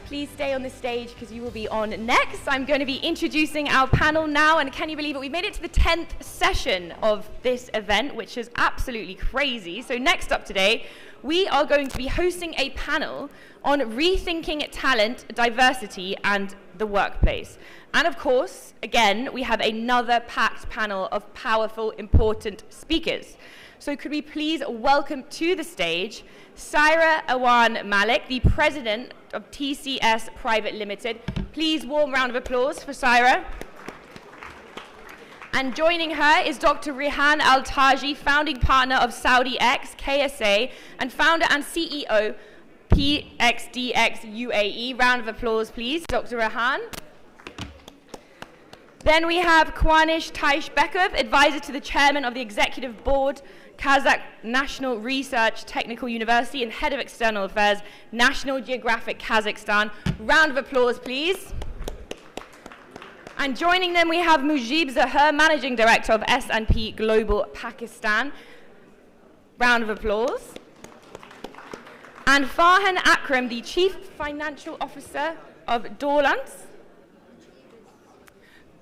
please stay on the stage because you will be on next. I'm going to be introducing our panel now, and can you believe it? We've made it to the 10th session of this event, which is absolutely crazy. So next up today, we are going to be hosting a panel on rethinking talent, diversity, and the workplace. And of course, again, we have another packed panel of powerful, important speakers. So could we please welcome to the stage Saira Awan Malik, the president of TCS Private Limited. Please, warm round of applause for Saira. And joining her is Dr. Rehan Al-Taji, founding partner of Saudi X, KSA, and founder and CEO, PXDX UAE. Round of applause, please, Dr. Rehan. Then we have Kwanish Taishbekov, advisor to the chairman of the executive board, Kazakh National Research Technical University, and head of external affairs, National Geographic Kazakhstan. Round of applause, please. And joining them, we have Mujib Zahar, managing director of S&P Global Pakistan. Round of applause. And Farhan Akram, the chief financial officer of Dorlans.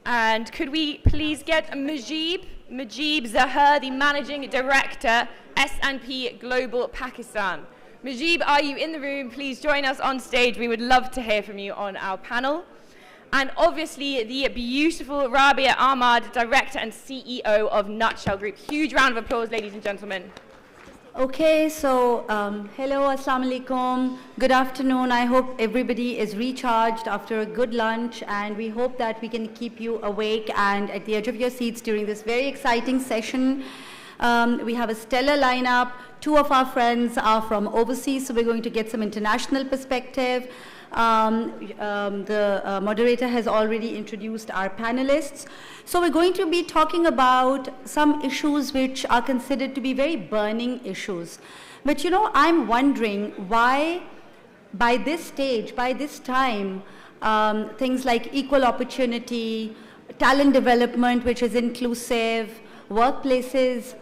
And could we please get Mujib Zahar, the Managing Director, S&P Global Pakistan. Mujib, are you in the room? Please join us on stage. We would love to hear from you on our panel. And obviously, the beautiful Rabia Ahmad, Director and CEO of Nutshell Group. Huge round of applause, ladies and gentlemen. Okay, so hello, assalamu alaikum, good afternoon. I hope everybody is recharged after a good lunch, and we hope that we can keep you awake and at the edge of your seats during this very exciting session. We have a stellar lineup. Two of our friends are from overseas, so we're going to get some international perspective. The moderator has already introduced our panelists. So we're going to be talking about some issues which are considered to be very burning issues. But you know, I'm wondering why by this stage, by this time, things like equal opportunity, talent development which is inclusive, workplaces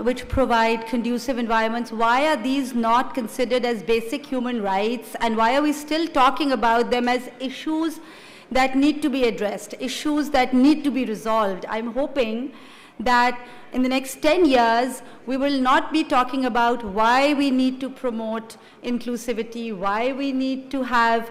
which provide conducive environments, why are these not considered as basic human rights, and why are we still talking about them as issues that need to be addressed, issues that need to be resolved? I'm hoping that in the next 10 years, we will not be talking about why we need to promote inclusivity, why we need to have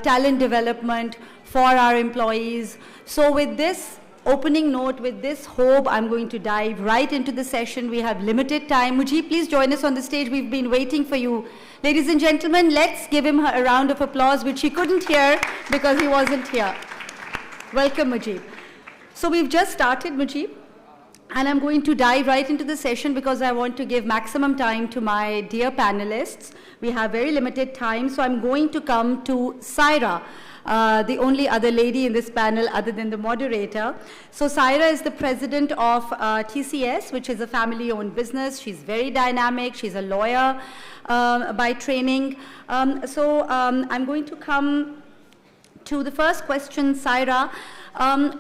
talent development for our employees. So with this opening note, with this hope, I'm going to dive right into the session. We have limited time. Mujib, please join us on the stage. We've been waiting for you. Ladies and gentlemen, let's give him a round of applause, which he couldn't hear because he wasn't here. Welcome, Mujib. So we've just started, Mujib, and I'm going to dive right into the session because I want to give maximum time to my dear panelists. We have very limited time, so I'm going to come to Saira, the only other lady in this panel other than the moderator. So Saira is the president of TCS, which is a family-owned business. She's very dynamic. She's a lawyer by training. I'm going to come to the first question, Saira.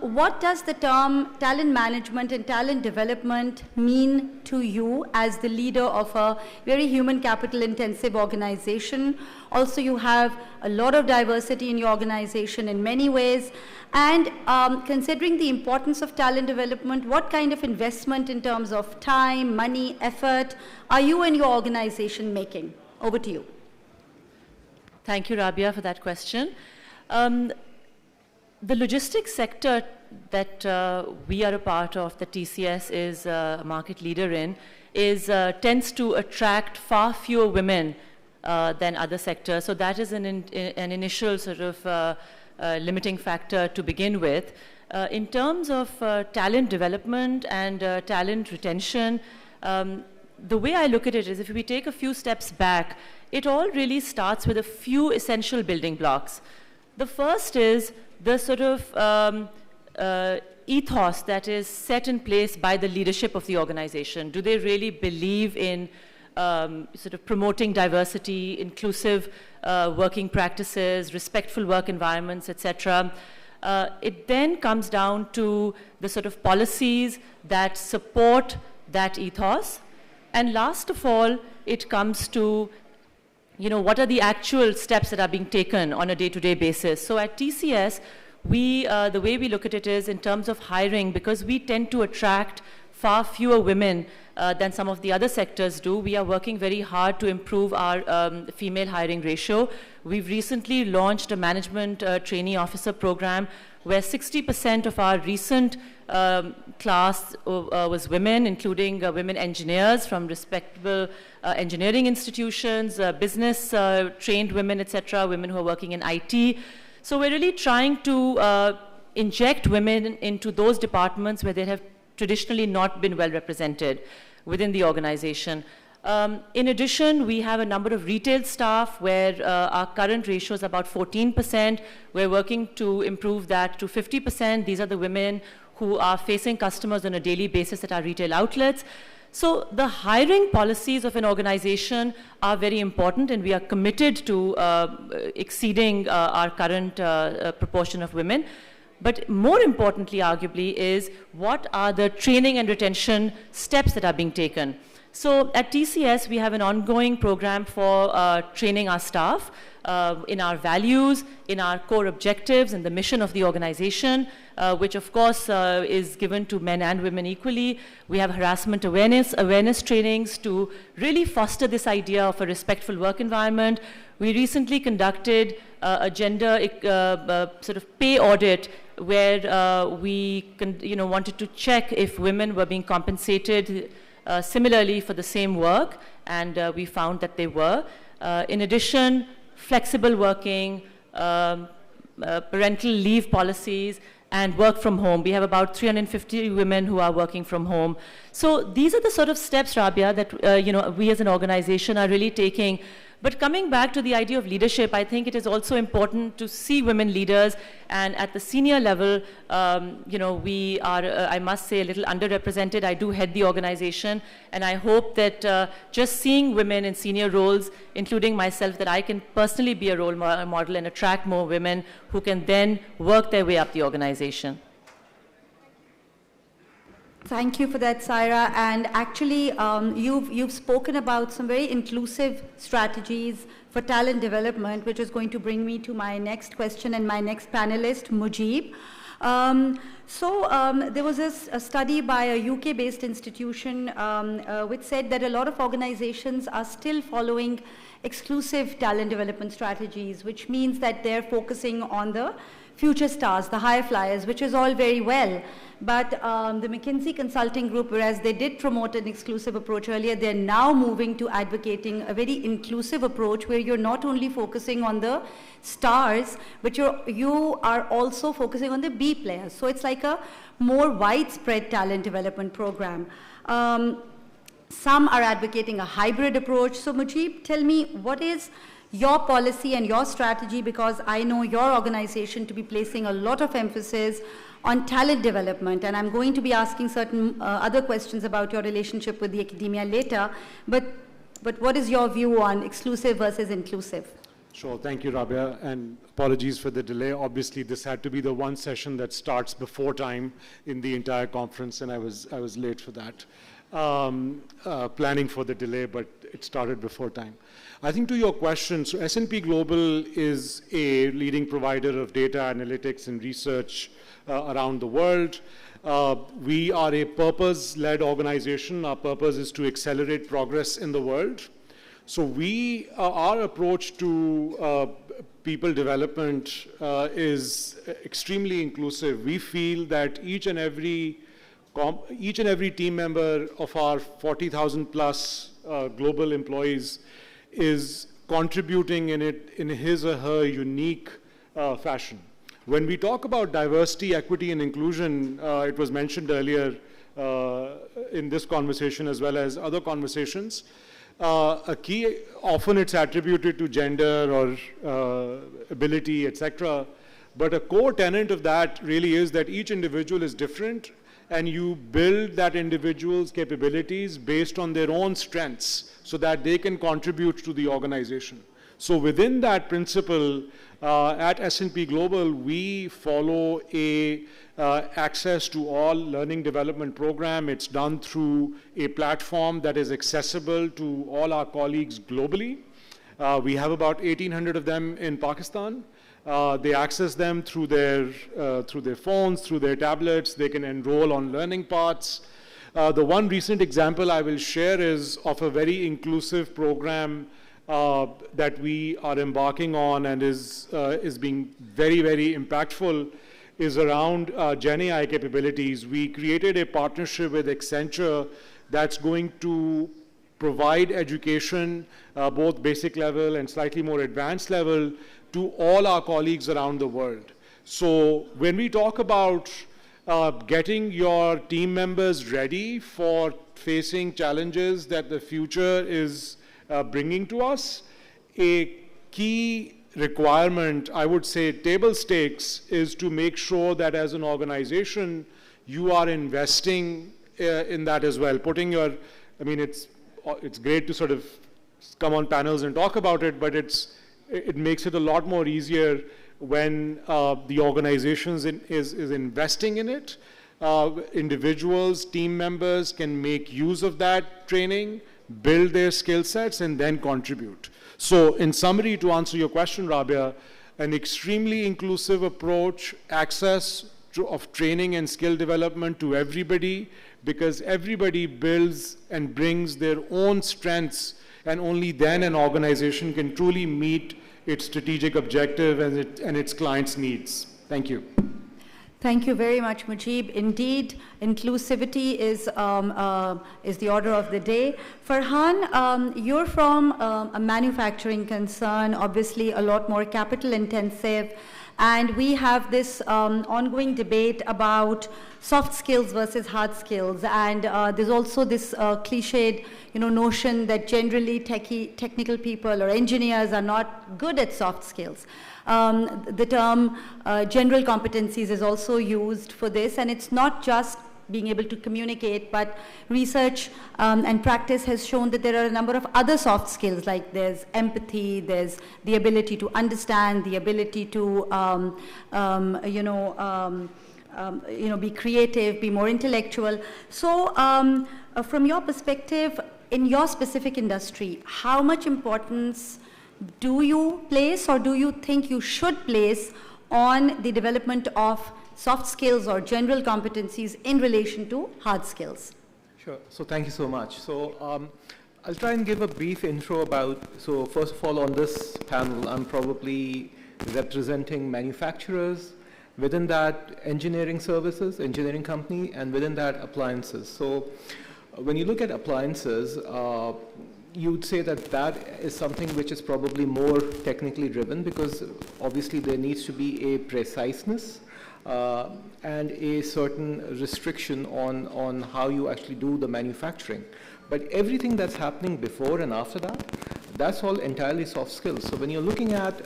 What does the term talent management and talent development mean to you as the leader of a very human capital intensive organization? Also, you have a lot of diversity in your organization in many ways. And considering the importance of talent development, what kind of investment in terms of time, money, effort are you and your organization making? Over to you. Thank you, Rabia, for that question. The logistics sector that we are a part of, that TCS is a market leader in, tends to attract far fewer women than other sectors. So that is an initial sort of limiting factor to begin with. In terms of talent development and talent retention, the way I look at it is if we take a few steps back, it all really starts with a few essential building blocks. The first is the sort of ethos that is set in place by the leadership of the organization. Do they really believe in sort of promoting diversity, inclusive working practices, respectful work environments, etc.? It then comes down to the sort of policies that support that ethos. And last of all, it comes to what are the actual steps that are being taken on a day-to-day basis. So at TCS, the way we look at it is in terms of hiring, because we tend to attract far fewer women than some of the other sectors do. We are working very hard to improve our female hiring ratio. We've recently launched a management trainee officer program where 60% of our recent class was women, including women engineers from respectable engineering institutions, business trained women, etc., women who are working in IT. So we're really trying to inject women into those departments where they have traditionally not been well represented within the organization. In addition, we have a number of retail staff where our current ratio is about 14%. We're working to improve that to 50%. These are the women who are facing customers on a daily basis at our retail outlets. So the hiring policies of an organization are very important, and we are committed to exceeding our current proportion of women. But more importantly, arguably, is what are the training and retention steps that are being taken. So at TCS, we have an ongoing program for training our staff in our values, in our core objectives, and the mission of the organization, which of course is given to men and women equally. We have harassment awareness trainings to really foster this idea of a respectful work environment. We recently conducted a gender sort of pay audit where we wanted to check if women were being compensated similarly for the same work, and we found that they were. In addition, flexible working, parental leave policies, and work from home. We have about 350 women who are working from home. So these are the sort of steps, Rabia, that we as an organization are really taking. But coming back to the idea of leadership, I think it is also important to see women leaders, and at the senior level, we are, I must say, a little underrepresented. I do head the organization, and I hope that just seeing women in senior roles, including myself, that I can personally be a role model and attract more women who can then work their way up the organization. Thank you for that, Saira. And actually, you've spoken about some very inclusive strategies for talent development, which is going to bring me to my next question and my next panelist, Mujib. There was a study by a UK-based institution which said that a lot of organizations are still following exclusive talent development strategies, which means that they're focusing on the future stars, the high flyers, which is all very well. But the McKinsey Consulting Group, whereas they did promote an exclusive approach earlier, they're now moving to advocating a very inclusive approach where you're not only focusing on the stars, but you are also focusing on the B players. So it's like a more widespread talent development program. Some are advocating a hybrid approach. So Mujib, tell me, what is your policy and your strategy, because I know your organization to be placing a lot of emphasis on talent development, and I'm going to be asking certain other questions about your relationship with the academia later, but what is your view on exclusive versus inclusive? Sure, thank you, Rabia, and apologies for the delay. Obviously, this had to be the one session that starts before time in the entire conference, and I was late for that. Planning for the delay, but it started before time. I think to your question, so S&P Global is a leading provider of data analytics and research around the world. We are a purpose-led organization. Our purpose is to accelerate progress in the world. So our approach to people development is extremely inclusive. We feel that each and every team member of our 40,000 plus global employees is contributing in his or her unique fashion. When we talk about diversity, equity, and inclusion, it was mentioned earlier in this conversation as well as other conversations, a key, often it's attributed to gender or ability, etc. But a core tenet of that really is that each individual is different, and you build that individual's capabilities based on their own strengths so that they can contribute to the organization. So within that principle, at S&P Global, we follow a access to all learning development program. It's done through a platform that is accessible to all our colleagues globally. We have about 1,800 of them in Pakistan. They access them through their phones, through their tablets. They can enroll on learning paths. The one recent example I will share is of a very inclusive program that we are embarking on and is being very, very impactful, is around Gen AI capabilities. We created a partnership with Accenture that's going to provide education, both basic level and slightly more advanced level, to all our colleagues around the world. So when we talk about getting your team members ready for facing challenges that the future is bringing to us, a key requirement, I would say table stakes, is to make sure that as an organization, you are investing in that as well. Putting your, I mean, it's great to sort of come on panels and talk about it, but it makes it a lot more easier when the organization is investing in it. Individuals, team members can make use of that training, build their skill sets, and then contribute. So in summary, to answer your question, Rabia, an extremely inclusive approach, access of training and skill development to everybody, because everybody builds and brings their own strengths, and only then an organization can truly meet its strategic objective and its clients' needs. Thank you. Thank you very much, Mujib. Indeed, inclusivity is the order of the day. Farhan, you're from a manufacturing concern, obviously a lot more capital intensive, and we have this ongoing debate about soft skills versus hard skills, and there's also this cliched notion that generally technical people or engineers are not good at soft skills. The term general competencies is also used for this, and it's not just being able to communicate, but research and practice has shown that there are a number of other soft skills, like there's empathy, there's the ability to understand, the ability to be creative, be more intellectual. So from your perspective, in your specific industry, how much importance do you place, or do you think you should place, on the development of soft skills or general competencies in relation to hard skills? Sure. So thank you so much. So I'll try and give a brief intro about, so first of all, on this panel, I'm probably representing manufacturers, within that engineering services, engineering company, and within that appliances. So when you look at appliances, you would say that that is something which is probably more technically driven, because obviously there needs to be a preciseness and a certain restriction on how you actually do the manufacturing. But everything that's happening before and after that, that's all entirely soft skills. So when you're looking at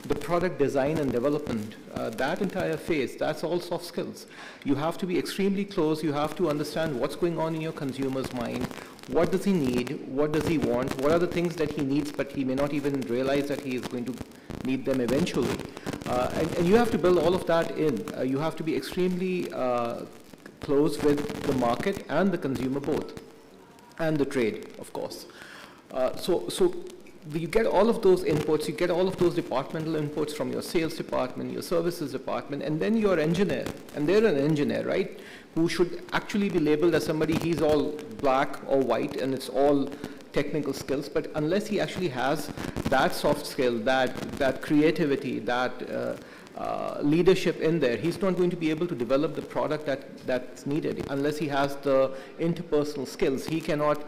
the product design and development, that entire phase, that's all soft skills. You have to be extremely close. You have to understand what's going on in your consumer's mind. What does he need? What does he want? What are the things that he needs, but he may not even realize that he is going to need them eventually? And you have to build all of that in. You have to be extremely close with the market and the consumer both, and the trade, of course. So you get all of those inputs, you get all of those departmental inputs from your sales department, your services department, and then your engineer, and they're an engineer, right, who should actually be labeled as somebody, he's all black or white, and it's all technical skills, but unless he actually has that soft skill, that creativity, that leadership in there, he's not going to be able to develop the product that's needed. Unless he has the interpersonal skills, he cannot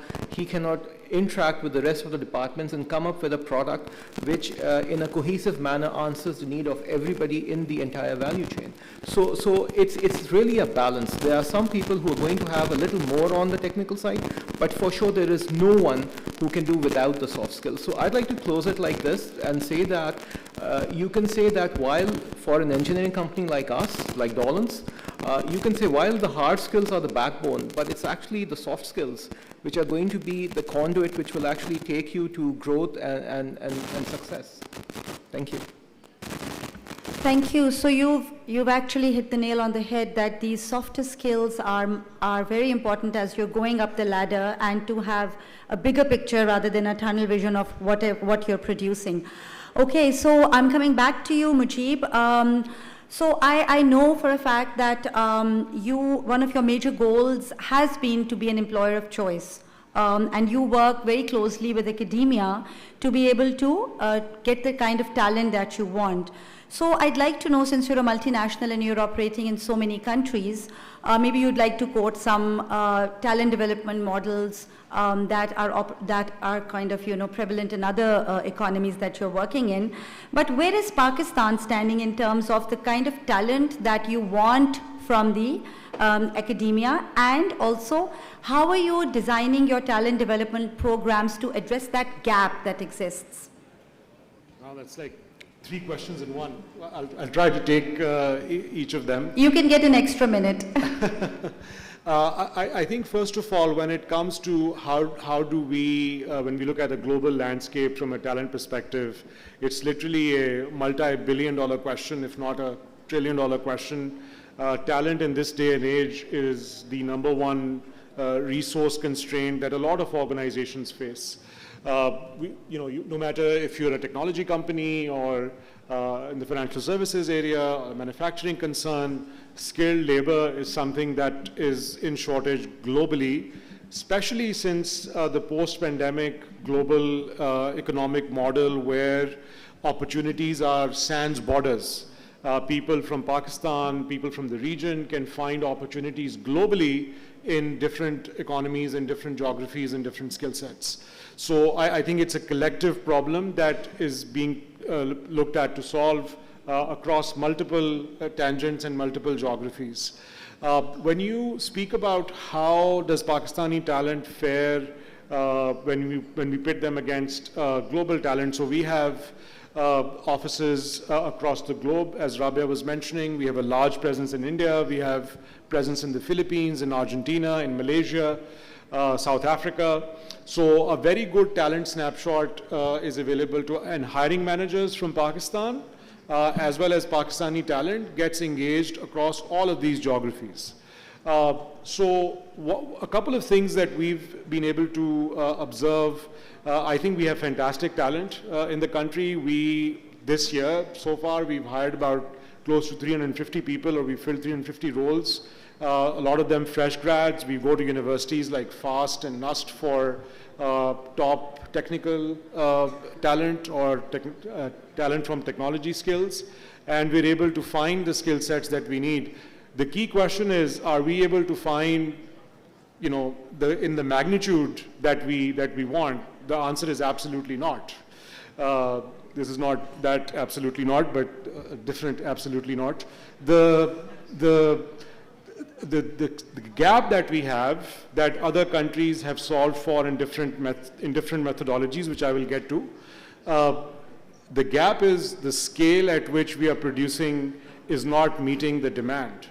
interact with the rest of the departments and come up with a product which in a cohesive manner answers the need of everybody in the entire value chain. So it's really a balance. There are some people who are going to have a little more on the technical side, but for sure there is no one who can do without the soft skills. So I'd like to close it like this and say that you can say that while for an engineering company like us, like Dolan's, you can say while the hard skills are the backbone, but it's actually the soft skills which are going to be the conduit which will actually take you to growth and success. Thank you. Thank you. So you've actually hit the nail on the head that these softer skills are very important as you're going up the ladder, and to have a bigger picture rather than a tunnel vision of what you're producing. Okay, so I'm coming back to you, Mujib. So I know for a fact that one of your major goals has been to be an employer of choice. And you work very closely with academia to be able to get the kind of talent that you want. So I'd like to know, since you're a multinational and you're operating in so many countries, maybe you'd like to quote some talent development models that are kind of prevalent in other economies that you're working in. But where is Pakistan standing in terms of the kind of talent that you want from the academia, and also how are you designing your talent development programs to address that gap that exists? Wow, that's like 3 questions in one. I'll try to take each of them. You can get an extra minute. I think first of all, when it comes to how do we, when we look at the global landscape from a talent perspective, it's literally a multi-billion-dollar question, if not a trillion-dollar question. Talent in this day and age is the #1 resource constraint that a lot of organizations face. No matter if you're a technology company or in the financial services area, or manufacturing concern, skilled labor is something that is in shortage globally, especially since the post-pandemic global economic model where opportunities are sans borders. People from Pakistan, people from the region can find opportunities globally in different economies and different geographies and different skill sets. So I think it's a collective problem that is being looked at to solve across multiple tangents and multiple geographies. When you speak about how does Pakistani talent fare when we pit them against global talent, so we have offices across the globe. As Rabia was mentioning, we have a large presence in India, we have presence in the Philippines, in Argentina, in Malaysia, South Africa. So a very good talent snapshot is available to, and hiring managers from Pakistan, as well as Pakistani talent gets engaged across all of these geographies. So a couple of things that we've been able to observe. I think we have fantastic talent in the country. This year, so far, we've hired about close to 350 people, or we filled 350 roles. A lot of them fresh grads. We go to universities like FAST and NUST for top technical talent or talent from technology skills. And we're able to find the skill sets that we need. The key question is, are we able to find, in the magnitude that we want? The answer is absolutely not. This is not that absolutely not, but different absolutely not. The gap that we have, that other countries have solved for in different methodologies, which I will get to, the gap is the scale at which we are producing is not meeting the demand.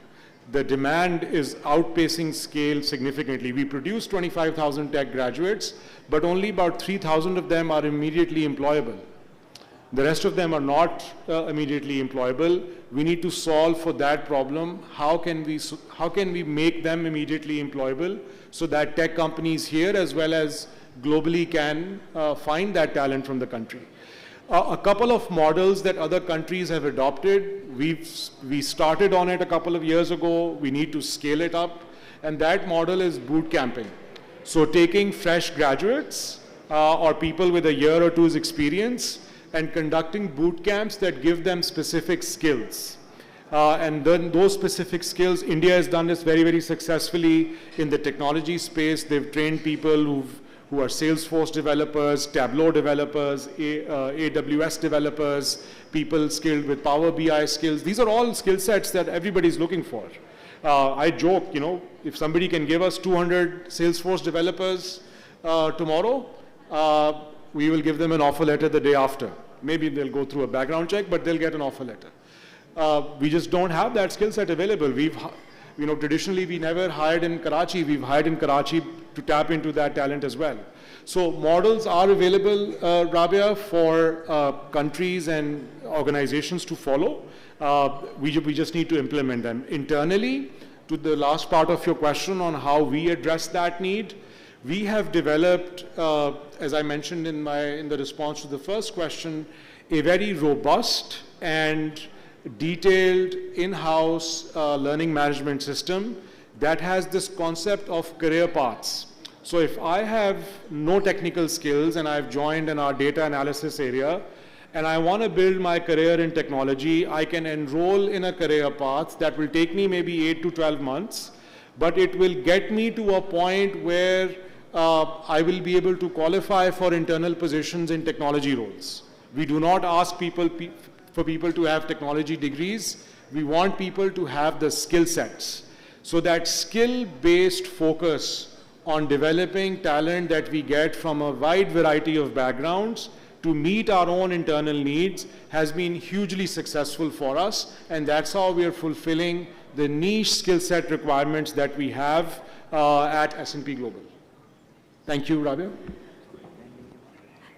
The demand is outpacing scale significantly. We produce 25,000 tech graduates, but only about 3,000 of them are immediately employable. The rest of them are not immediately employable. We need to solve for that problem. How can we make them immediately employable so that tech companies here as well as globally can find that talent from the country? A couple of models that other countries have adopted, we started on it a couple of years ago. We need to scale it up, and that model is boot camping. So taking fresh graduates or people with a year or two's experience and conducting boot camps that give them specific skills. And then those specific skills, India has done this very, very successfully in the technology space. They've trained people who are Salesforce developers, Tableau developers, AWS developers, people skilled with Power BI skills. These are all skill sets that everybody's looking for. I joke, if somebody can give us 200 Salesforce developers tomorrow, we will give them an offer letter the day after. Maybe they'll go through a background check, but they'll get an offer letter. We just don't have that skill set available. Traditionally we never hired in Karachi. We've hired in Karachi to tap into that talent as well. So models are available, Rabia, for countries and organizations to follow. We just need to implement them. Internally, to the last part of your question on how we address that need, we have developed, as I mentioned in the response to the first question, a very robust and detailed in-house learning management system that has this concept of career paths. So if I have no technical skills and I've joined in our data analysis area and I want to build my career in technology, I can enroll in a career path that will take me maybe 8 to 12 months, but it will get me to a point where I will be able to qualify for internal positions in technology roles. We do not ask for people to have technology degrees. We want people to have the skill sets. So that skill-based focus on developing talent that we get from a wide variety of backgrounds to meet our own internal needs has been hugely successful for us, and that's how we are fulfilling the niche skill set requirements that we have at S&P Global. Thank you, Rabia.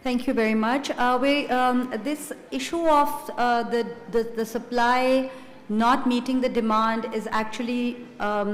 Thank you very much. This issue of the supply not meeting the demand is actually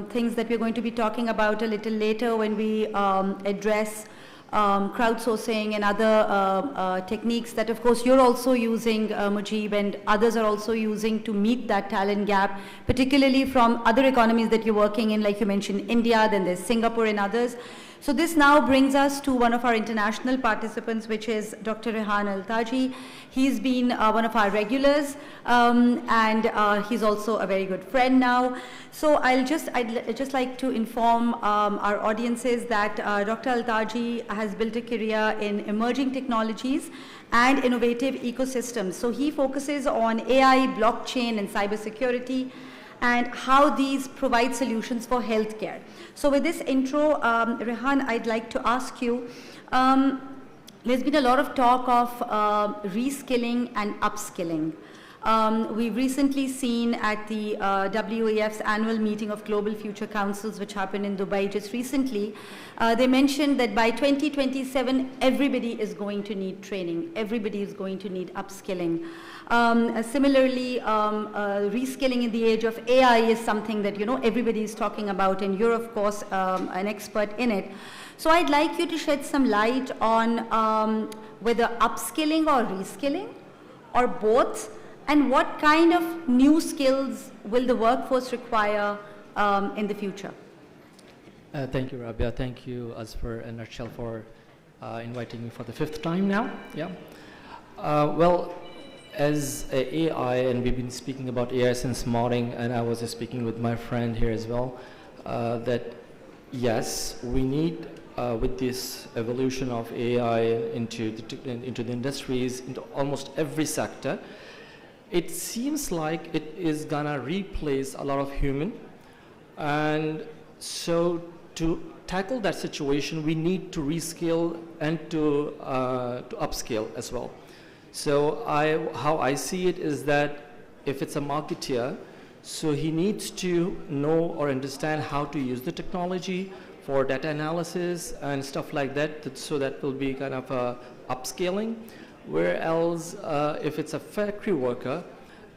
things that we're going to be talking about a little later when we address crowdsourcing and other techniques that, of course, you're also using, Mujib, and others are also using to meet that talent gap, particularly from other economies that you're working in, like you mentioned, India, then there's Singapore and others. So this now brings us to one of our international participants, which is Dr. Rehan Al-Taji. He's been one of our regulars, and he's also a very good friend now. So I'd just like to inform our audiences that Dr. Al-Taji has built a career in emerging technologies and innovative ecosystems. So he focuses on AI, blockchain, and cybersecurity, and how these provide solutions for healthcare. So with this intro, Rehan, I'd like to ask you, there's been a lot of talk of reskilling and upskilling. We've recently seen at the WEF's annual meeting of Global Future Councils, which happened in Dubai just recently, they mentioned that by 2027, everybody is going to need training. Everybody is going to need upskilling. Similarly, reskilling in the age of AI is something that, you know, everybody is talking about, and you're, of course, an expert in it. So I'd like you to shed some light on whether upskilling or reskilling, or both, and what kind of new skills will the workforce require in the future? Thank you, Rabia. Thank you, Azfar and Arshel, for inviting me for the 5th time now. Yeah. Well, as AI, and we've been speaking about AI since morning, and I was speaking with my friend here as well, that yes, we need, with this evolution of AI into the industries, into almost every sector, it seems like it is gonna replace a lot of human. And so to tackle that situation, we need to reskill and to upskill as well. So how I see it is that if it's a marketeer, so he needs to know or understand how to use the technology for data analysis and stuff like that, so that will be kind of a upscaling. Whereas if it's a factory worker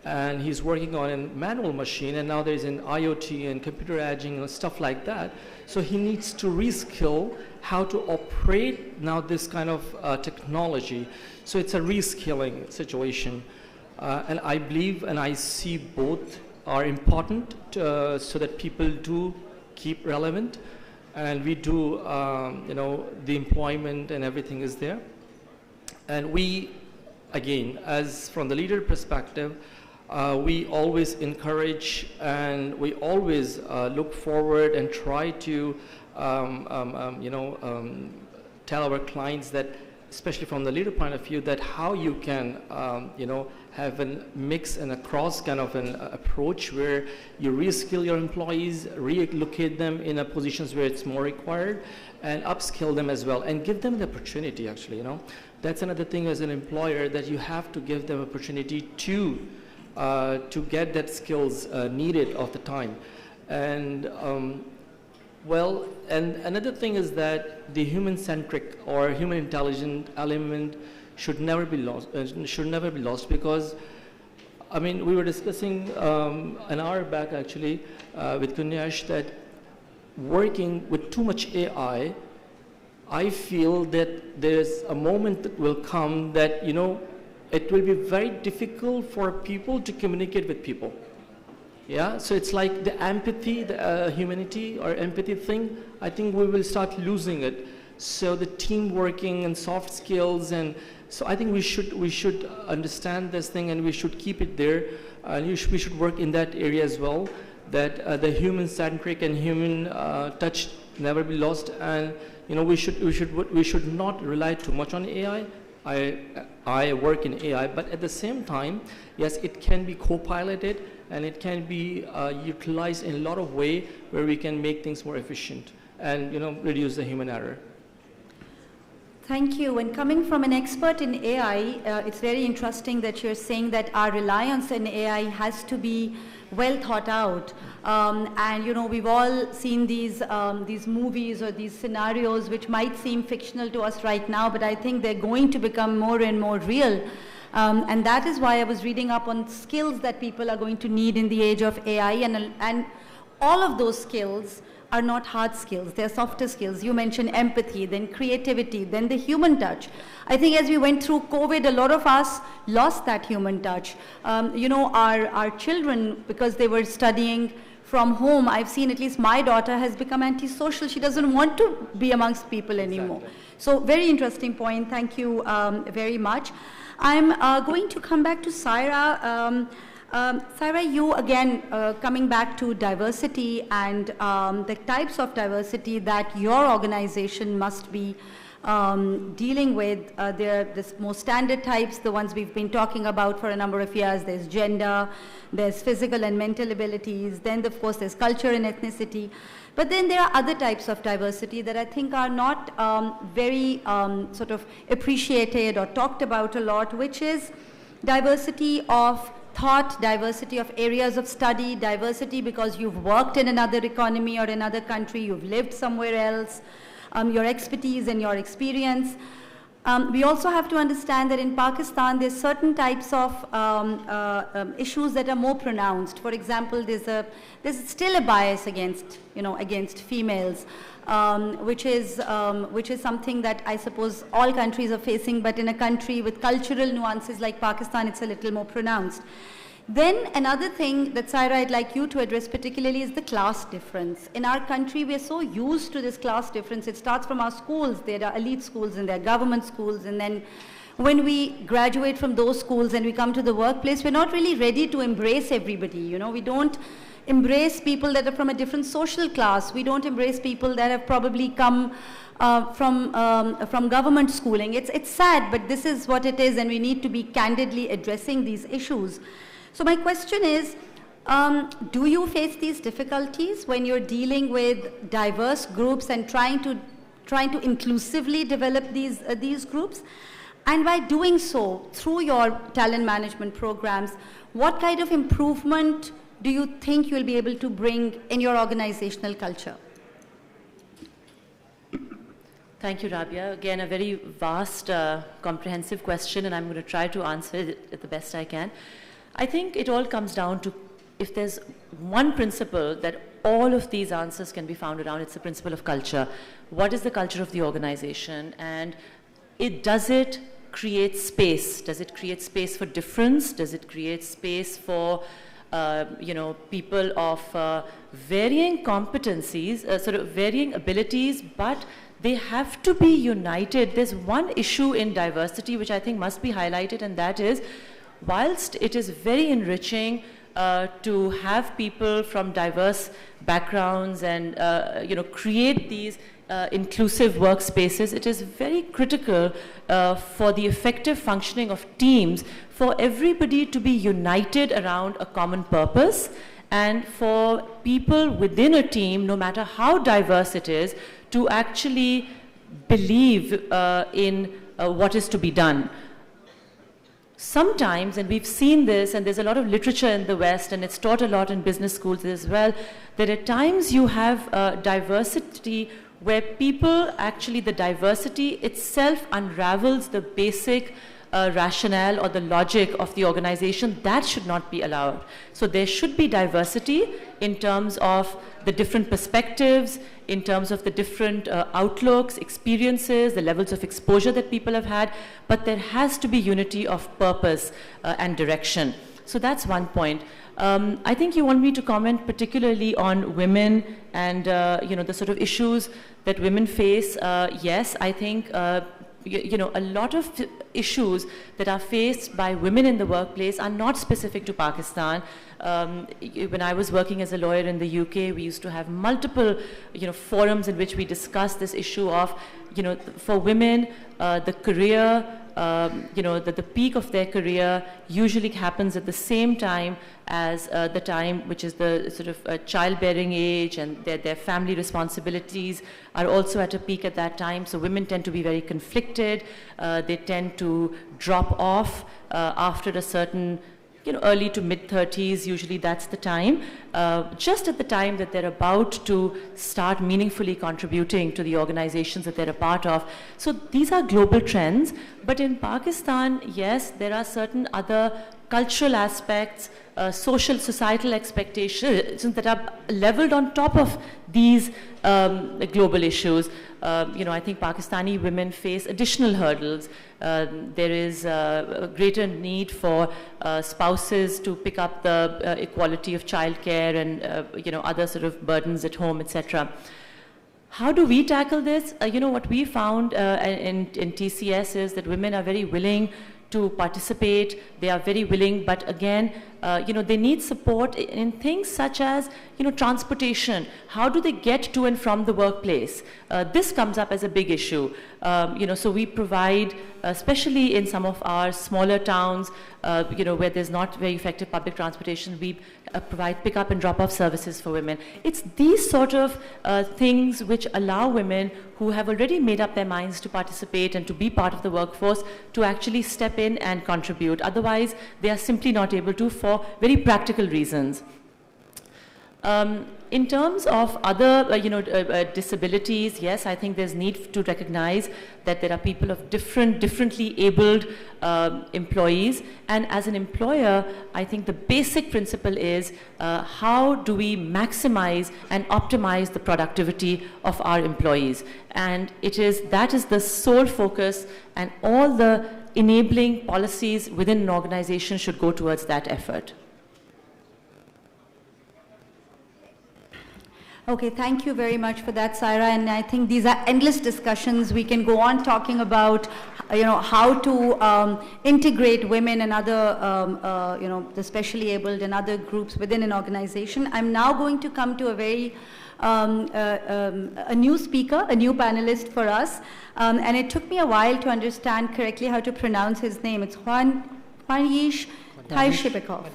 and he's working on a manual machine, and now there's an IoT and computer edging and stuff like that, so he needs to reskill how to operate now this kind of technology. So it's a reskilling situation. And I believe and I see both are important so that people do keep relevant, and we do, you know, the employment and everything is there. And we, again, as from the leader perspective, we always encourage and we always look forward and try to, you know, tell our clients that, especially from the leader point of view, that how you can, you know, have a mix and a cross kind of an approach where you reskill your employees, relocate them in positions where it's more required, and upskill them as well, and give them the opportunity, actually, you know. That's another thing as an employer, that you have to give them opportunity to get that skills needed of the time. And well, and another thing is that the human-centric or human intelligent element should never be lost. Because I mean, we were discussing an hour back actually with Kunyash that working with too much AI, I feel that there's a moment that will come that, you know, it will be very difficult for people to communicate with people. Yeah, so it's like the empathy, the humanity or empathy thing, I think we will start losing it. So the team working and soft skills, and so I think we should understand this thing and we should keep it there. We should work in that area as well, that the human-centric and human touch never be lost. And you know, we should not rely too much on AI. I work in AI, but at the same time, yes, it can be co-piloted and it can be utilized in a lot of ways where we can make things more efficient and, you know, reduce the human error. Thank you. And coming from an expert in AI, it's very interesting that you're saying that our reliance on AI has to be well thought out. And you know, we've all seen these movies or these scenarios which might seem fictional to us right now, but I think they're going to become more and more real. And that is why I was reading up on skills that people are going to need in the age of AI, and all of those skills are not hard skills, they're softer skills. You mentioned empathy, then creativity, then the human touch. I think as we went through COVID, a lot of us lost that human touch. You know, our children, because they were studying from home, I've seen at least my daughter has become antisocial. She doesn't want to be amongst people anymore. Exactly. So very interesting point. Thank you very much. I'm going to come back to Saira. Saira, you again, coming back to diversity and the types of diversity that your organization must be dealing with. There are the most standard types, the ones we've been talking about for a number of years. There's gender, there's physical and mental abilities, then of course there's culture and ethnicity. But then there are other types of diversity that I think are not very sort of appreciated or talked about a lot, which is diversity of thought, diversity of areas of study, diversity because you've worked in another economy or another country, you've lived somewhere else, your expertise and your experience. We also have to understand that in Pakistan, there's certain types of issues that are more pronounced. For example, there's still a bias against, you know, against females, which is something that I suppose all countries are facing, but in a country with cultural nuances like Pakistan, it's a little more pronounced. Then another thing that, Saira, I'd like you to address particularly is the class difference. In our country, we're so used to this class difference. It starts from our schools. There are elite schools and there are government schools. And then when we graduate from those schools and we come to the workplace, we're not really ready to embrace everybody. You know, we don't embrace people that are from a different social class. We don't embrace people that have probably come from government schooling. It's sad, but this is what it is, and we need to be candidly addressing these issues. So my question is, do you face these difficulties when you're dealing with diverse groups and trying to inclusively develop these groups? And by doing so, through your talent management programs, what kind of improvement do you think you'll be able to bring in your organizational culture? Thank you, Rabia. Again, a very vast, comprehensive question, and I'm going to try to answer it the best I can. I think it all comes down to, if there's one principle that all of these answers can be found around, it's the principle of culture. What is the culture of the organization? And does it create space? Does it create space for difference? Does it create space for you know, people of varying competencies, sort of varying abilities, but they have to be united. There's one issue in diversity which I think must be highlighted, and that is, whilst it is very enriching to have people from diverse backgrounds and you know, create these inclusive workspaces, it is very critical for the effective functioning of teams for everybody to be united around a common purpose, and for people within a team, no matter how diverse it is, to actually believe in what is to be done. Sometimes, and we've seen this, and there's a lot of literature in the West, and it's taught a lot in business schools as well, that at times you have diversity where people, actually the diversity itself unravels the basic rationale or the logic of the organization, that should not be allowed. So there should be diversity in terms of the different perspectives, in terms of the different outlooks, experiences, the levels of exposure that people have had, but there has to be unity of purpose and direction. So that's one point. I think you want me to comment particularly on women and you know, the sort of issues that women face. Yes, I think you know, a lot of issues that are faced by women in the workplace are not specific to Pakistan. When I was working as a lawyer in the UK, we used to have multiple, you know, forums in which we discussed this issue of, you know, for women, the career, you know, the peak of their career usually happens at the same time as the time which is the sort of childbearing age, and their family responsibilities are also at a peak at that time. So women tend to be very conflicted. They tend to drop off after a certain, you know, early to mid-30s, usually that's the time, just at the time that they're about to start meaningfully contributing to the organizations that they're a part of. So these are global trends, but in Pakistan, yes, there are certain other cultural aspects, social, societal expectations that are leveled on top of these global issues. You know, I think Pakistani women face additional hurdles. There is a greater need for spouses to pick up the equality of childcare and you know, other sort of burdens at home, etc. How do we tackle this? You know, what we found in TCS is that women are very willing to participate. They are very willing, but again, you know, they need support in things such as, you know, transportation. How do they get to and from the workplace? This comes up as a big issue. You know, so we provide, especially in some of our smaller towns, you know, where there's not very effective public transportation, we provide pick-up and drop-off services for women. It's these sort of things which allow women who have already made up their minds to participate and to be part of the workforce to actually step in and contribute. Otherwise, they are simply not able to for very practical reasons. In terms of other, you know, disabilities, yes, I think there's need to recognize that there are people of differently abled employees, and as an employer, I think the basic principle is how do we maximize and optimize the productivity of our employees, and that is the sole focus, and all the enabling policies within an organization should go towards that effort. Okay, thank you very much for that, Saira. And I think these are endless discussions. We can go on talking about, you know, how to integrate women and other, you know, the specially abled and other groups within an organization. I'm now going to come to a very a new speaker, a new panelist for us, and it took me a while to understand correctly how to pronounce his name. It's Juanish Taishibekov.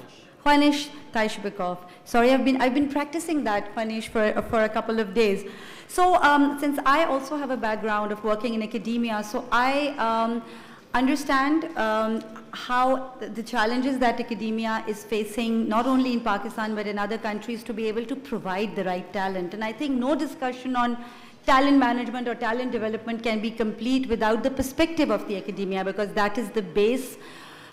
Juanish Taishibekov. Sorry, I've been practicing that, Juanish, for a couple of days. So since I also have a background of working in academia, so I understand how the challenges that academia is facing, not only in Pakistan but in other countries, to be able to provide the right talent. And I think no discussion on talent management or talent development can be complete without the perspective of the academia, because that is the base.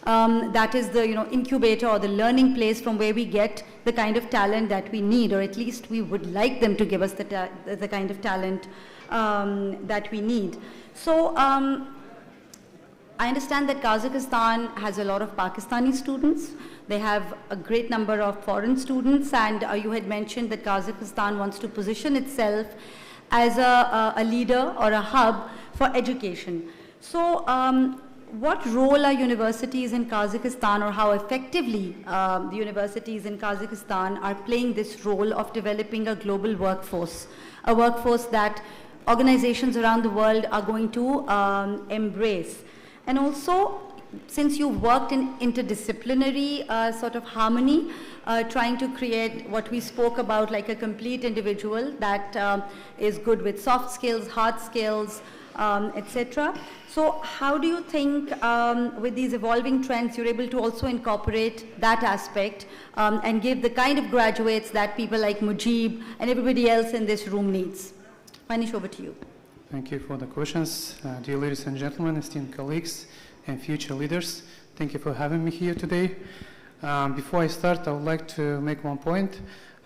That is the, you know, incubator or the learning place from where we get the kind of talent that we need, or at least we would like them to give us the kind of talent that we need. So I understand that Kazakhstan has a lot of Pakistani students. They have a great number of foreign students, and you had mentioned that Kazakhstan wants to position itself as a leader or a hub for education. So what role are universities in Kazakhstan, or how effectively the universities in Kazakhstan are playing this role of developing a global workforce, a workforce that organizations around the world are going to embrace? And also, since you've worked in interdisciplinary sort of harmony, trying to create what we spoke about, like a complete individual that is good with soft skills, hard skills, etc. So how do you think with these evolving trends you're able to also incorporate that aspect and give the kind of graduates that people like Mujib and everybody else in this room needs? Manish, over to you. Thank you for the questions. Dear ladies and gentlemen, esteemed colleagues, and future leaders. Thank you for having me here today. Before I start, I would like to make one point.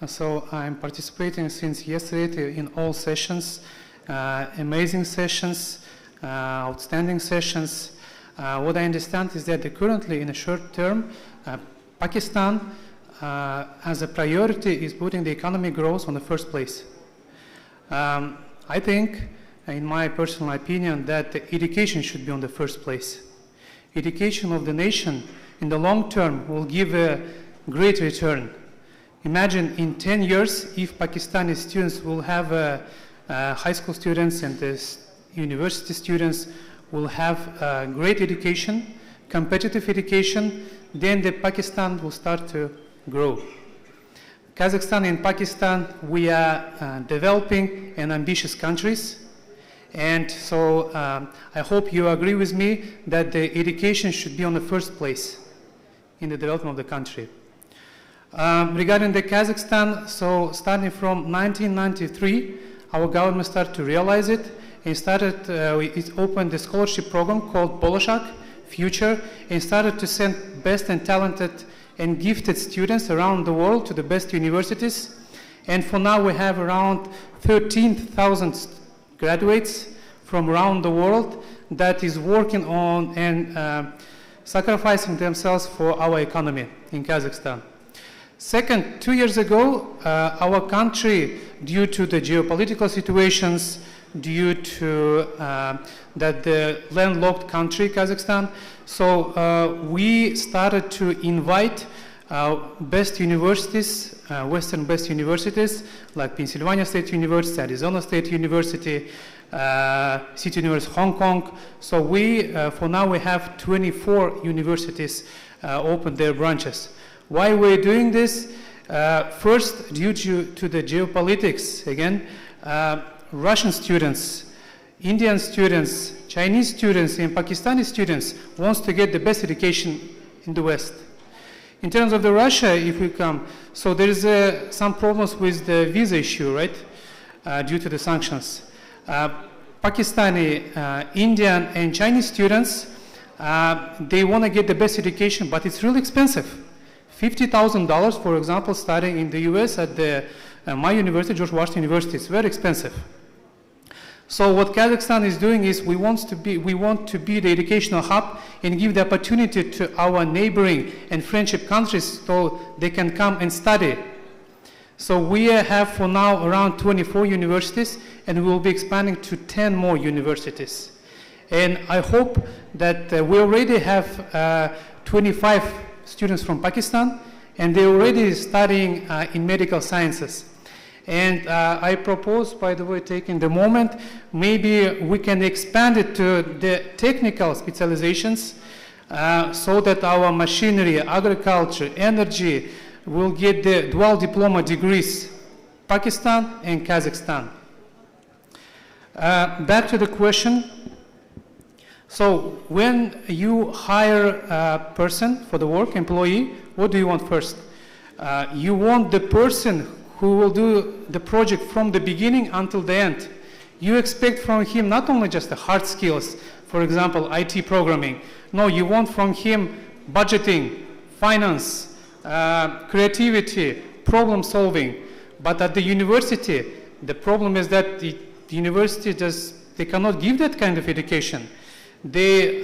So I'm participating since yesterday in all sessions, amazing sessions, outstanding sessions. What I understand is that currently in the short term, Pakistan as a priority is putting the economic growth on the first place. I think, in my personal opinion, that the education should be on the first place. Education of the nation in the long term will give a great return. Imagine in 10 years if Pakistani students will have high school students and the university students will have great education, competitive education, then the Pakistan will start to grow. Kazakhstan and Pakistan, we are developing and ambitious countries. And so I hope you agree with me that the education should be on the first place in the development of the country. Regarding the Kazakhstan, so starting from 1993, our government started to realize it and it opened the scholarship program called Bolashak, Future, and started to send best and talented and gifted students around the world to the best universities. And for now, we have around 13,000 graduates from around the world that is working on and sacrificing themselves for our economy in Kazakhstan. Second, 2 years ago, our country, due to the geopolitical situations, due to that the landlocked country, Kazakhstan, so we started to invite best universities, Western best universities, like Pennsylvania State University, Arizona State University, City University of Hong Kong. So we, for now, we have 24 universities open their branches. Why we're doing this? First, due to the geopolitics, again, Russian students, Indian students, Chinese students, and Pakistani students wants to get the best education in the West. In terms of the Russia, if we come, so there is some problems with the visa issue, right, due to the sanctions. Pakistani, Indian, and Chinese students, they want to get the best education, but it's really expensive. $50,000, for example, studying in the US at my university, George Washington University, it's very expensive. So what Kazakhstan is doing is we want to be the educational hub and give the opportunity to our neighboring and friendship countries so they can come and study. So we have for now around 24 universities and we will be expanding to 10 more universities. And I hope that we already have 25 students from Pakistan and they're already studying in medical sciences. And I propose, by the way, taking the moment, maybe we can expand it to the technical specializations so that our machinery, agriculture, energy will get the dual diploma degrees, Pakistan and Kazakhstan. Back to the question. So when you hire a person for the work, employee, what do you want first? You want the person who will do the project from the beginning until the end. You expect from him not only just the hard skills, for example, IT programming. No, you want from him budgeting, finance, creativity, problem solving. But at the university, the problem is that the university they cannot give that kind of education. The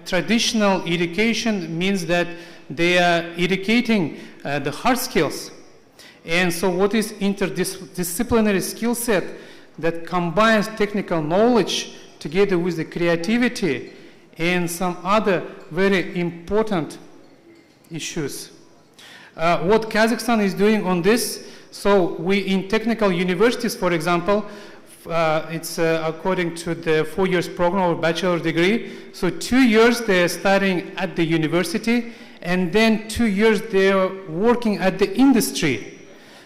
traditional education means that they are educating the hard skills. And so what is interdisciplinary skill set that combines technical knowledge together with the creativity and some other very important issues. What Kazakhstan is doing on this, so we in technical universities, for example, it's according to the 4 years program or bachelor degree. So 2 years they're studying at the university and then 2 years they're working at the industry.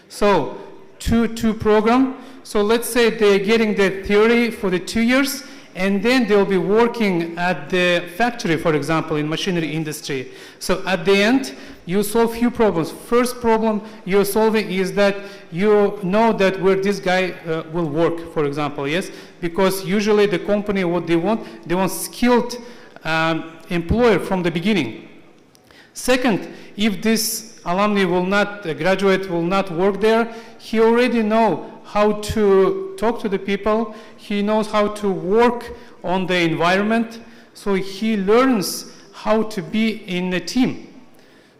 So two program. So let's say they're getting the theory for the 2 years and then they'll be working at the factory, for example, in machinery industry. So at the end, you solve few problems. First problem you're solving is that you know that where this guy will work, for example, yes? Because usually the company, what they want skilled employer from the beginning. Second, if this alumni will not graduate, will not work there, he already know how to talk to the people, he knows how to work on the environment, so he learns how to be in a team.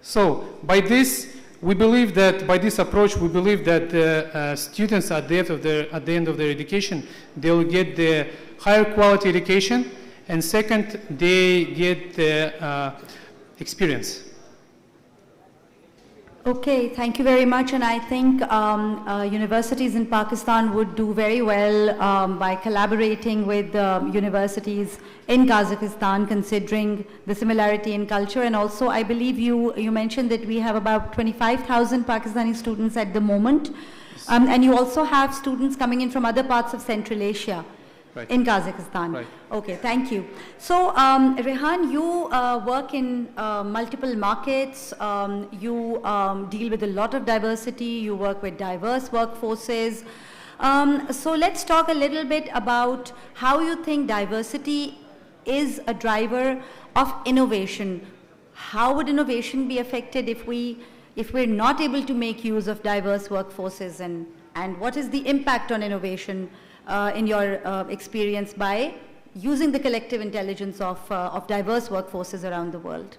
So by this, we believe that by this approach, we believe that the students at the end of their education, they will get the higher quality education, and second, they get the experience. Okay, thank you very much, and I think universities in Pakistan would do very well by collaborating with universities in Kazakhstan, considering the similarity in culture. And also, I believe you mentioned that we have about 25,000 Pakistani students at the moment, and you also have students coming in from other parts of Central Asia. Right. In Kazakhstan. Right. Okay, thank you. So, Rehan, you work in multiple markets. You deal with a lot of diversity. You work with diverse workforces. So let's talk a little bit about how you think diversity is a driver of innovation. How would innovation be affected if we're not able to make use of diverse workforces, and what is the impact on innovation in your experience by using the collective intelligence of diverse workforces around the world?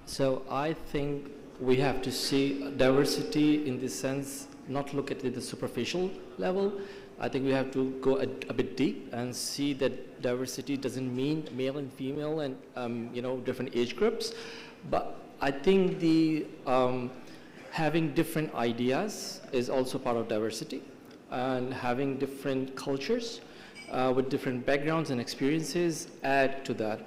So I think we have to see diversity in the sense, not look at it at the superficial level. I think we have to go a bit deep and see that diversity doesn't mean male and female and different age groups. But I think the having different ideas is also part of diversity. And having different cultures with different backgrounds and experiences add to that.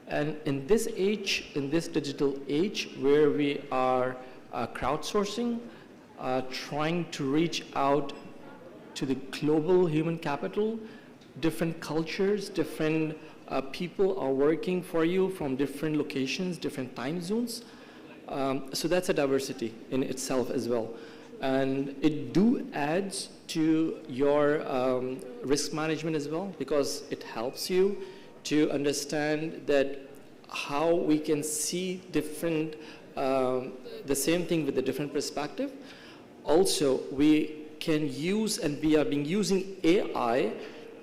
And in this age, in this digital age where we are crowdsourcing, trying to reach out to the global human capital, different cultures, different people are working for you from different locations, different time zones. So that's a diversity in itself as well. And it adds to your risk management as well, because it helps you to understand that how we can see different, the same thing with a different perspective. Also, we can use, and we are using AI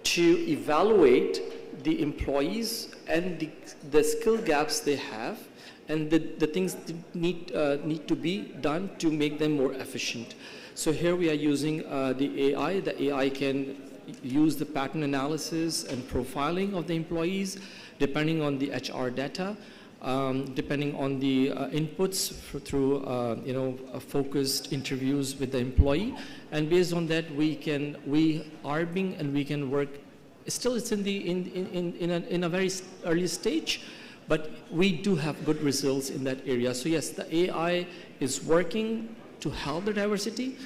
to evaluate the employees and the skill gaps they have, and the things that need to be done to make them more efficient. So here we are using the AI. The AI can use the pattern analysis and profiling of the employees, depending on the HR data, depending on the inputs through focused interviews with the employee, and based on that we can work. Still, it's in a very early stage. But we do have good results in that area. So yes, the AI is working to help the diversity,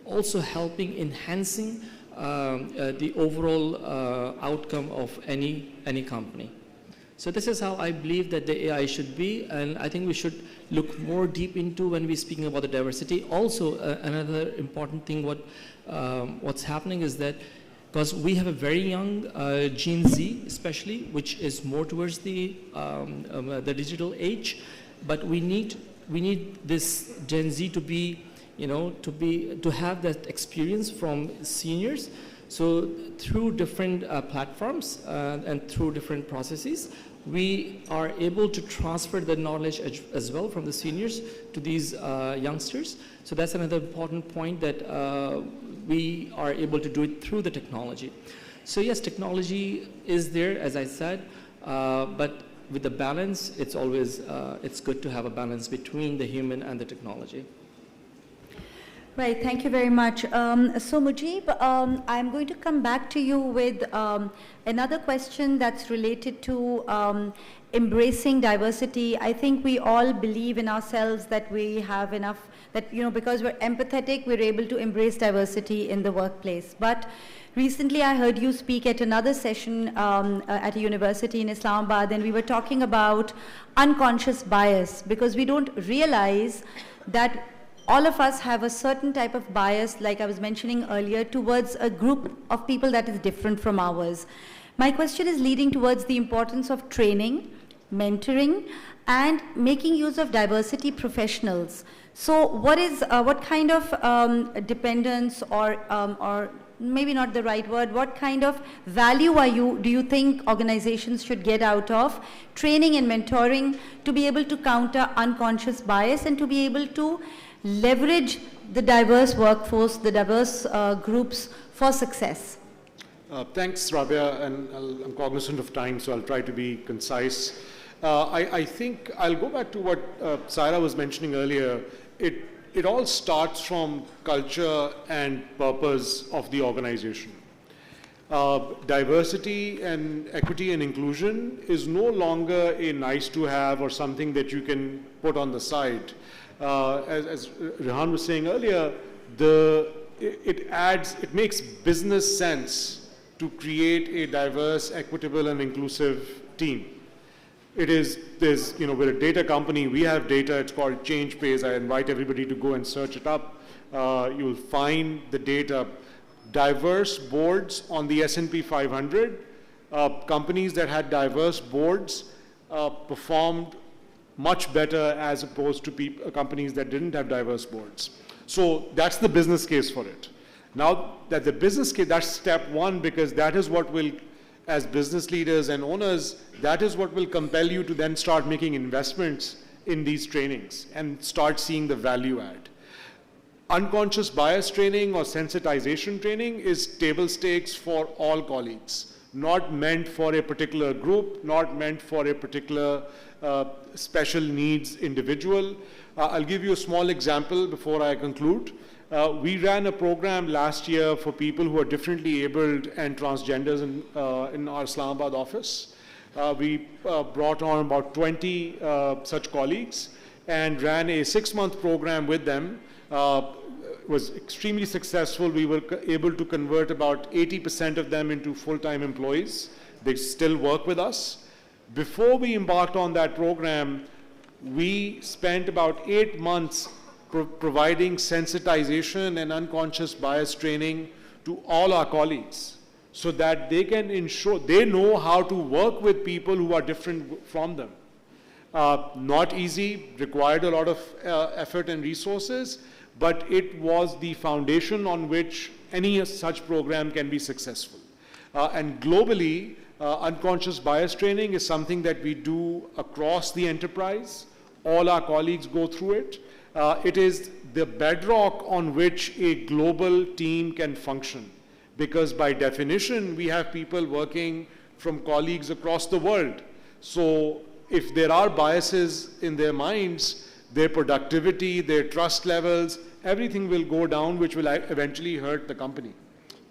also helping enhancing the overall outcome of any company. So this is how I believe that the AI should be, and I think we should look more deep into when we're speaking about the diversity. Also, another important thing what's happening is that because we have a very young Gen Z, especially, which is more towards the digital age, but we need this Gen Z to be, to have that experience from seniors. So through different platforms and through different processes, we are able to transfer the knowledge as well from the seniors to these youngsters. So that's another important point, that we are able to do it through the technology. So yes, technology is there, as I said, but with the balance, it's always, it's good to have a balance between the human and the technology. Right, thank you very much. So Mujib, I'm going to come back to you with another question that's related to embracing diversity. I think we all believe in ourselves that we have enough, that, because we're empathetic, we're able to embrace diversity in the workplace. But recently I heard you speak at another session at a university in Islamabad, and we were talking about unconscious bias, because we don't realize that all of us have a certain type of bias, like I was mentioning earlier, towards a group of people that is different from ours. My question is leading towards the importance of training, mentoring, and making use of diversity professionals. So what kind of dependence or maybe not the right word, what kind of value do you think organizations should get out of training and mentoring to be able to counter unconscious bias and to be able to leverage the diverse workforce, the diverse groups for success? Thanks, Rabia, and I'm cognizant of time, so I'll try to be concise. I think I'll go back to what Saira was mentioning earlier. It all starts from culture and purpose of the organization. Diversity and equity and inclusion is no longer a nice to have or something that you can put on the side. As Rehan was saying earlier, it makes business sense to create a diverse, equitable, and inclusive team. We're a data company, we have data, it's called Change Pays. I invite everybody to go and search it up. You'll find the data. Diverse boards on the S&P 500, companies that had diverse boards performed much better as opposed to companies that didn't have diverse boards. So that's the business case for it. Now that the business case, that's step one, because that is what will, as business leaders and owners, that is what will compel you to then start making investments in these trainings and start seeing the value add. Unconscious bias training or sensitization training is table stakes for all colleagues, not meant for a particular group, not meant for a particular special needs individual. I'll give you a small example before I conclude. We ran a program last year for people who are differently abled and transgenders in our Islamabad office. We brought on about 20 such colleagues and ran a 6-month program with them. It was extremely successful. We were able to convert about 80% of them into full-time employees. They still work with us. Before we embarked on that program, we spent about 8 months providing sensitization and unconscious bias training to all our colleagues so that they can ensure they know how to work with people who are different from them. Not easy, required a lot of effort and resources, but it was the foundation on which any such program can be successful. And globally, unconscious bias training is something that we do across the enterprise. All our colleagues go through it. It is the bedrock on which a global team can function, because by definition, we have people working from colleagues across the world. So if there are biases in their minds, their productivity, their trust levels, everything will go down, which will eventually hurt the company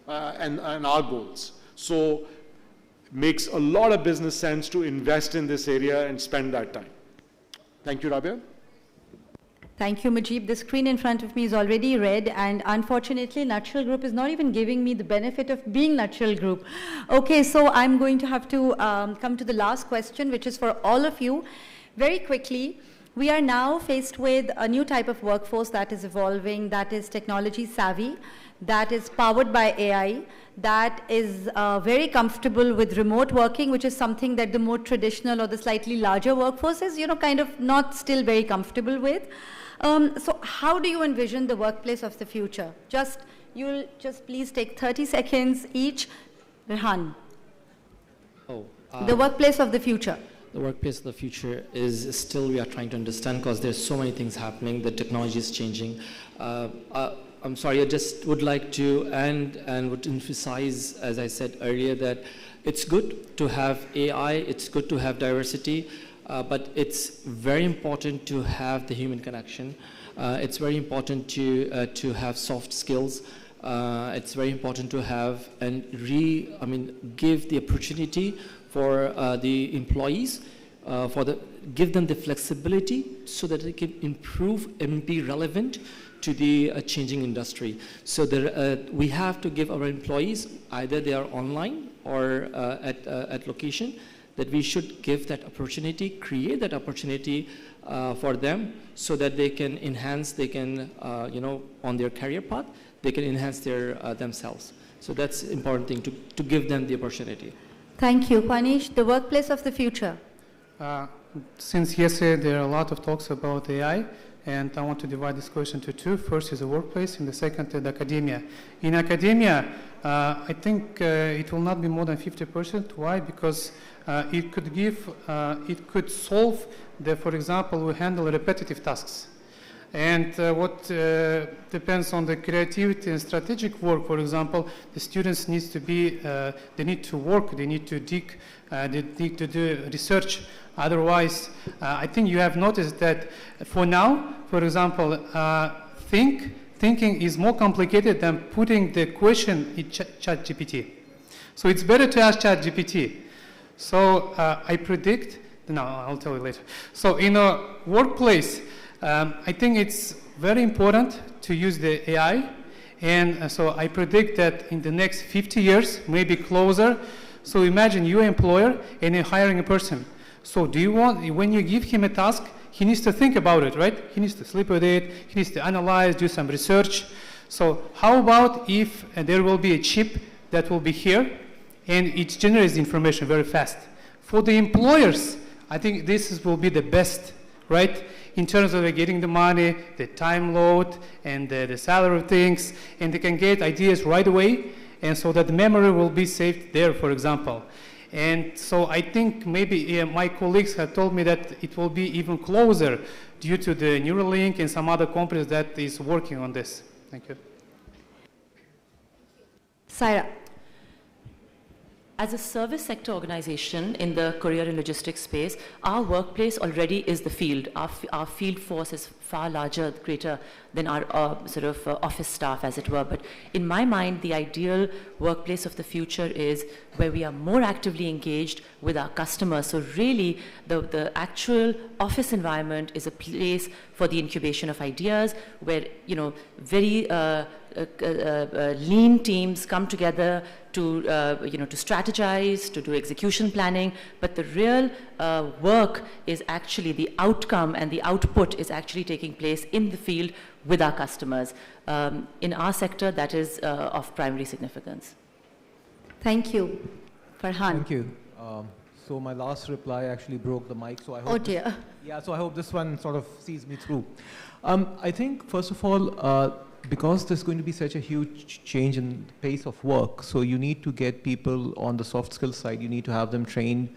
and our goals. So it makes a lot of business sense to invest in this area and spend that time. Thank you, Rabia. Thank you, Mujib. The screen in front of me is already red, and unfortunately, Nutshell Group is not even giving me the benefit of being Nutshell Group. Okay, so I'm going to have to come to the last question, which is for all of you. Very quickly, we are now faced with a new type of workforce that is evolving, that is technology savvy, that is powered by AI, that is very comfortable with remote working, which is something that the more traditional or the slightly larger workforce is, kind of not still very comfortable with. So how do you envision the workplace of the future? You'll just please take 30 seconds each. Rehan. The workplace of the future. The workplace of the future is still we are trying to understand, because there's so many things happening. The technology is changing. I'm sorry, I just would like to and would emphasize, as I said earlier, that it's good to have AI, it's good to have diversity, but it's very important to have the human connection. It's very important to have soft skills. It's very important to have give the opportunity for the employees, give them the flexibility so that they can improve and be relevant to the changing industry. So we have to give our employees, either they are online or at location, that we should give that opportunity, create that opportunity for them so that they can enhance, on their career path, they can enhance themselves. So that's important thing, to give them the opportunity. Thank you. Panish, the workplace of the future. Since yesterday there are a lot of talks about AI, and I want to divide this question into two. First is the workplace, and the second is academia. In academia, I think it will not be more than 50%. Why? Because it could solve for example, we handle repetitive tasks. And what depends on the creativity and strategic work, for example, the students need to be, they need to work, they need to dig, they need to do research. Otherwise, I think you have noticed that for now, for example, thinking is more complicated than putting the question in ChatGPT. So it's better to ask ChatGPT. So I predict, no, I'll tell you later. So in a workplace, I think it's very important to use the AI, and so I predict that in the next 50 years, maybe closer. So imagine you're an employer and you're hiring a person. So do you want, when you give him a task, he needs to think about it, right? He needs to sleep with it, he needs to analyze, do some research. So how about if there will be a chip that will be here and it generates information very fast? For the employers, I think this will be the best, right? In terms of getting the money, the time load, and the salary things, and they can get ideas right away, and so that the memory will be saved there, for example. And so I think maybe my colleagues have told me that it will be even closer due to the Neuralink and some other companies that is working on this. Thank you. Saira. As a service sector organization in the courier and logistics space, our workplace already is the field. Our field force is far larger, greater than our office staff, as it were. But in my mind, the ideal workplace of the future is where we are more actively engaged with our customers. So really, the actual office environment is a place for the incubation of ideas, where very lean teams come together to to strategize, to do execution planning, but the real work is actually the outcome, and the output is actually taking place in the field with our customers. In our sector, that is of primary significance. Thank you. Farhan. Thank you. So my last reply actually broke the mic, so I hope. Oh dear. So I hope this one sort of sees me through. I think, first of all, because there's going to be such a huge change in the pace of work, so you need to get people on the soft skills side. You need to have them trained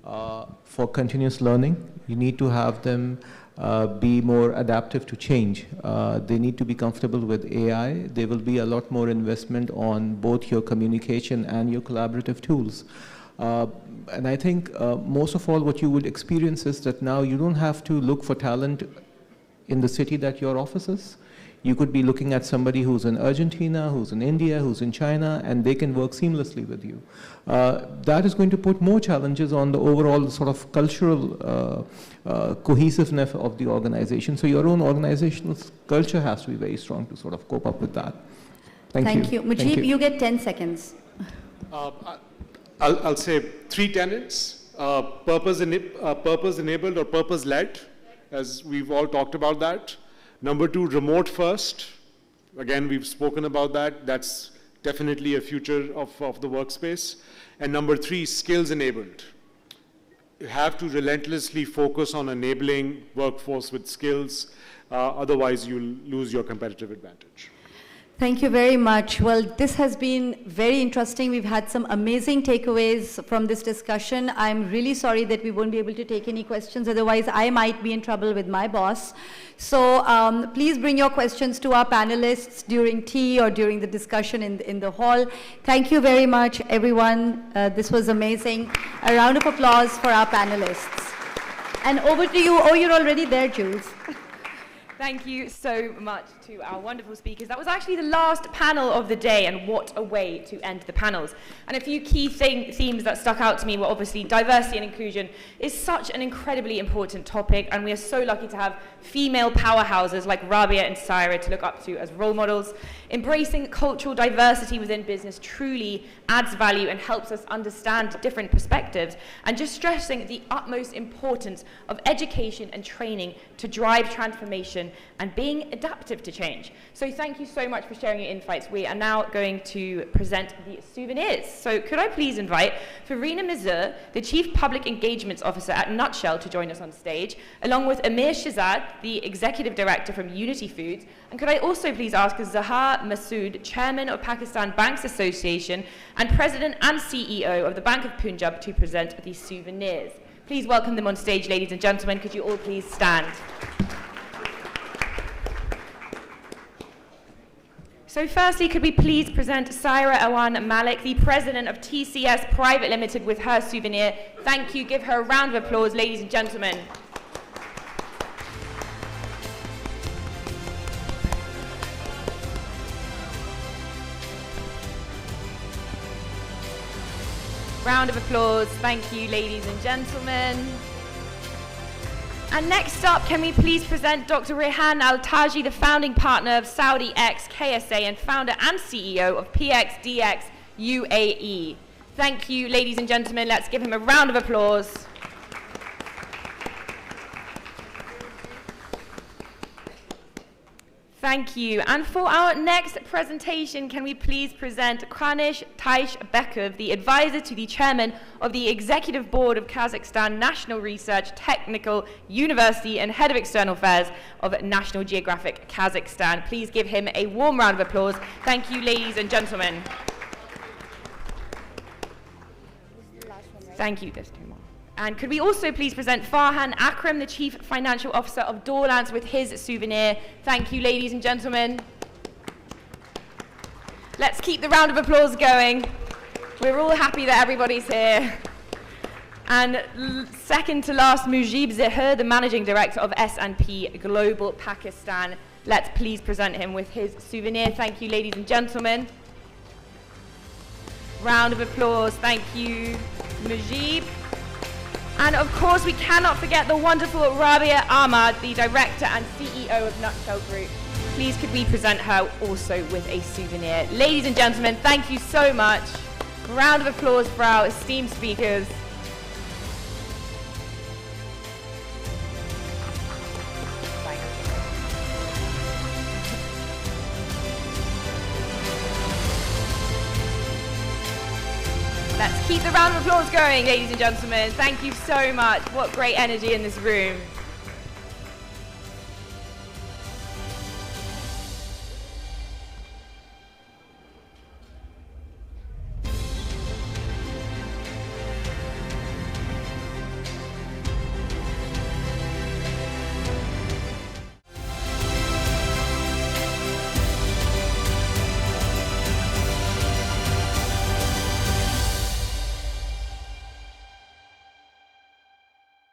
for continuous learning. You need to have them be more adaptive to change. They need to be comfortable with AI. There will be a lot more investment on both your communication and your collaborative tools. And I think most of all what you would experience is that now you don't have to look for talent in the city that your office is. You could be looking at somebody who's in Argentina, who's in India, who's in China, and they can work seamlessly with you. That is going to put more challenges on the overall sort of cultural cohesiveness of the organization. So your own organizational culture has to be very strong to sort of cope up with that. Thank you. Mujib, you get 10 seconds. I'll say 3 tenets: purpose-enabled or purpose-led, as we've all talked about that. Number 2, remote first. Again, we've spoken about that. That's definitely a future of the workspace. And number 3, skills enabled. You have to relentlessly focus on enabling workforce with skills. Otherwise, you'll lose your competitive advantage. Thank you very much. Well, this has been very interesting. We've had some amazing takeaways from this discussion. I'm really sorry that we won't be able to take any questions. Otherwise, I might be in trouble with my boss. So please bring your questions to our panelists during tea or during the discussion in the hall. Thank you very much, everyone. This was amazing. A round of applause for our panelists. And over to you. Oh, you're already there, Jules. Thank you so much to our wonderful speakers. That was actually the last panel of the day, and what a way to end the panels. And a few key themes that stuck out to me were obviously diversity and inclusion is such an incredibly important topic, and we are so lucky to have female powerhouses like Rabia and Saira to look up to as role models. Embracing cultural diversity within business truly adds value and helps us understand different perspectives, and just stressing the utmost importance of education and training to drive transformation innovation, and being adaptive to change. So thank you so much for sharing your insights. We are now going to present the souvenirs. So could I please invite Farina Mazur, the Chief Public Engagements Officer at Nutshell, to join us on stage, along with Amir Shahzad, the Executive Director from Unity Foods. And could I also please ask Zahar Masood, Chairman of Pakistan Banks Association and President and CEO of the Bank of Punjab, to present the souvenirs. Please welcome them on stage, ladies and gentlemen. Could you all please stand? So firstly, could we please present Saira Awan Malik, the President of TCS Private Limited, with her souvenir. Thank you. Give her a round of applause, ladies and gentlemen. Round of applause. Thank you, ladies and gentlemen. And next up, can we please present Dr. Rehan Al-Taji, the founding partner of Saudi X KSA and founder and CEO of PXDX UAE. Thank you, ladies and gentlemen. Let's give him a round of applause. Thank you. And for our next presentation, can we please present Kranish Taishbekov, the advisor to the chairman of the Executive Board of Kazakhstan National Research Technical University and head of external affairs of National Geographic Kazakhstan. Please give him a warm round of applause. Thank you, ladies and gentlemen. Thank you. There's two more. And could we also please present Farhan Akram, the Chief Financial Officer of Dorlance, with his souvenir. Thank you, ladies and gentlemen. Let's keep the round of applause going. We're all happy that everybody's here. And second to last, Mujib Zahir, the Managing Director of S&P Global Pakistan. Let's please present him with his souvenir. Thank you, ladies and gentlemen. Round of applause. Thank you, Mujib. And of course, we cannot forget the wonderful Rabia Ahmad, the Director and CEO of Nutshell Group. Please could we present her also with a souvenir. Ladies and gentlemen, thank you so much. Round of applause for our esteemed speakers. Let's keep the round of applause going, ladies and gentlemen. Thank you so much. What great energy in this room.